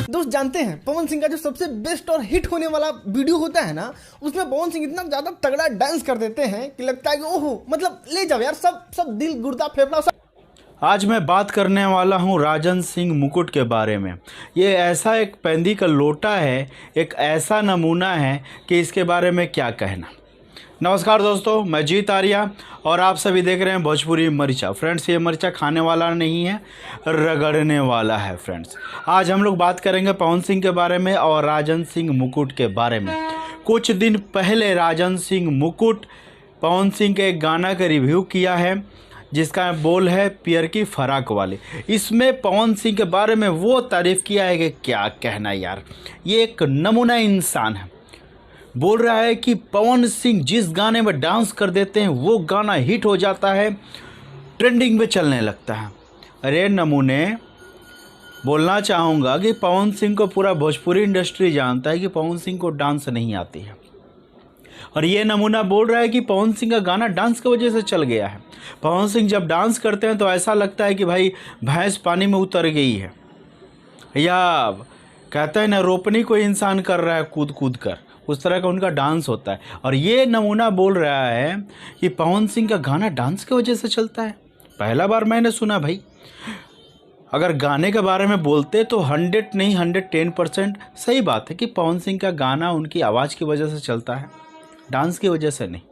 दोस्त जानते हैं पवन सिंह का जो सबसे बेस्ट और हिट होने वाला वीडियो होता है ना, उसमें पवन सिंह इतना ज्यादा तगड़ा डांस कर देते हैं कि लगता है कि ओहो, मतलब ले जाओ यार, सब दिल गुर्दा फेफड़ा सब। आज मैं बात करने वाला हूं राजन सिंह मुकुट के बारे में। ये ऐसा एक पेंदी का लोटा है, एक ऐसा नमूना है कि इसके बारे में क्या कहना। नमस्कार दोस्तों, मैं जीत आर्या और आप सभी देख रहे हैं भोजपुरी मरिचा। फ्रेंड्स, ये मरिचा खाने वाला नहीं है, रगड़ने वाला है। फ्रेंड्स, आज हम लोग बात करेंगे पवन सिंह के बारे में और राजन सिंह मुकुट के बारे में। कुछ दिन पहले राजन सिंह मुकुट पवन सिंह के एक गाना का रिव्यू किया है जिसका बोल है पियर की फराक वाली। इसमें पवन सिंह के बारे में वो तारीफ़ किया है कि क्या कहना यार, ये एक नमूना इंसान है। बोल रहा है कि पवन सिंह जिस गाने में डांस कर देते हैं वो गाना हिट हो जाता है, ट्रेंडिंग में चलने लगता है। अरे नमूने, बोलना चाहूँगा कि पवन सिंह को पूरा भोजपुरी इंडस्ट्री जानता है कि पवन सिंह को डांस नहीं आती है, और ये नमूना बोल रहा है कि पवन सिंह का गाना डांस की वजह से चल गया है। पवन सिंह जब डांस करते हैं तो ऐसा लगता है कि भाई भैंस पानी में उतर गई है, या कहते हैं ना रोपनी कोई इंसान कर रहा है कूद कूद कर, उस तरह का उनका डांस होता है। और ये नमूना बोल रहा है कि पवन सिंह का गाना डांस की वजह से चलता है। पहला बार मैंने सुना भाई। अगर गाने के बारे में बोलते तो 100 नहीं 110% सही बात है कि पवन सिंह का गाना उनकी आवाज़ की वजह से चलता है, डांस की वजह से नहीं।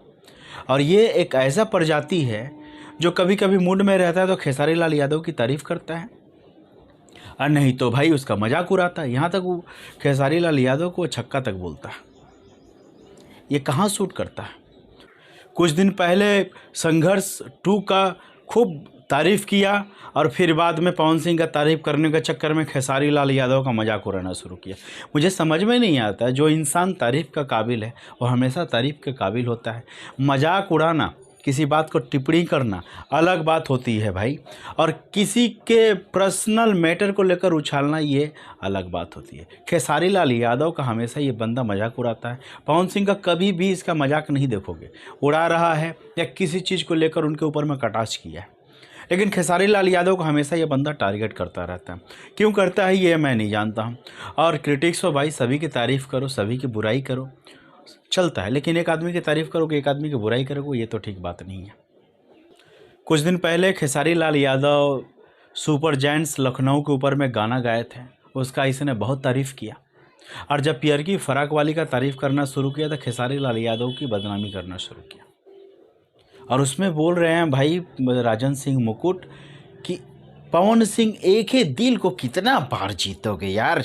और ये एक ऐसा प्रजाति है जो कभी कभी मूड में रहता है तो खेसारी लाल यादव की तारीफ़ करता है, और नहीं तो भाई उसका मजाक उड़ाता है। यहाँ तक वो खेसारी लाल यादव को छक्का तक बोलता है। ये कहाँ सूट करता है। कुछ दिन पहले संघर्ष 2 का खूब तारीफ़ किया और फिर बाद में पवन सिंह का तारीफ़ करने के चक्कर में खेसारी लाल यादव का मजाक उड़ाना शुरू किया। मुझे समझ में नहीं आता, जो इंसान तारीफ़ का काबिल है वो हमेशा तारीफ़ के काबिल होता है। मजाक उड़ाना, किसी बात को टिप्पणी करना अलग बात होती है भाई, और किसी के पर्सनल मैटर को लेकर उछालना ये अलग बात होती है। खेसारी लाल यादव का हमेशा ये बंदा मजाक उड़ाता है। पवन सिंह का कभी भी इसका मजाक नहीं देखोगे उड़ा रहा है या किसी चीज़ को लेकर उनके ऊपर में कटाक्ष किया है, लेकिन खेसारी लाल यादव को हमेशा ये बंदा टारगेट करता रहता है। क्यों करता है ये मैं नहीं जानता हूँ। और क्रिटिक्स हो भाई, सभी की तारीफ़ करो, सभी की बुराई करो, चलता है, लेकिन एक आदमी की तारीफ़ करोगे, एक आदमी की बुराई करोगे, ये तो ठीक बात नहीं है। कुछ दिन पहले खेसारी लाल यादव सुपर जायंट्स लखनऊ के ऊपर में गाना गाए थे, उसका इसने बहुत तारीफ़ किया, और जब पियर की फराक वाली का तारीफ़ करना शुरू किया तो खेसारी लाल यादव की बदनामी करना शुरू किया। और उसमें बोल रहे हैं भाई राजन सिंह मुकुट कि पवन सिंह एक ही दिल को कितना बार जीतोगे यार,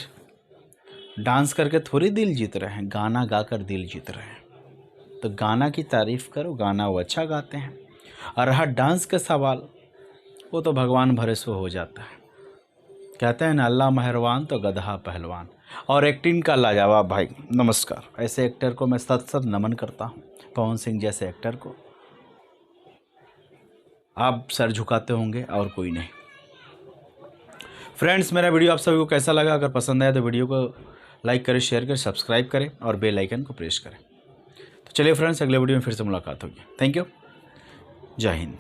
डांस करके थोड़ी दिल जीत रहे हैं, गाना गाकर दिल जीत रहे हैं। तो गाना की तारीफ़ करो, गाना वो अच्छा गाते हैं। और रहा डांस का सवाल, वो तो भगवान भरोसे हो जाता है। कहते हैं ना, अल्लाह मेहरबान तो गधा पहलवान। और एक्टिंग का लाजवाब भाई, नमस्कार। ऐसे एक्टर को मैं सत नमन करता हूँ, पवन सिंह जैसे एक्टर को। आप सर झुकाते होंगे और कोई नहीं। फ्रेंड्स, मेरा वीडियो आप सभी को कैसा लगा? अगर पसंद आया तो वीडियो को लाइक करें, शेयर करें, सब्सक्राइब करें और बेल आइकन को प्रेस करें। तो चलिए फ्रेंड्स, अगले वीडियो में फिर से मुलाकात होगी। थैंक यू, जय हिंद।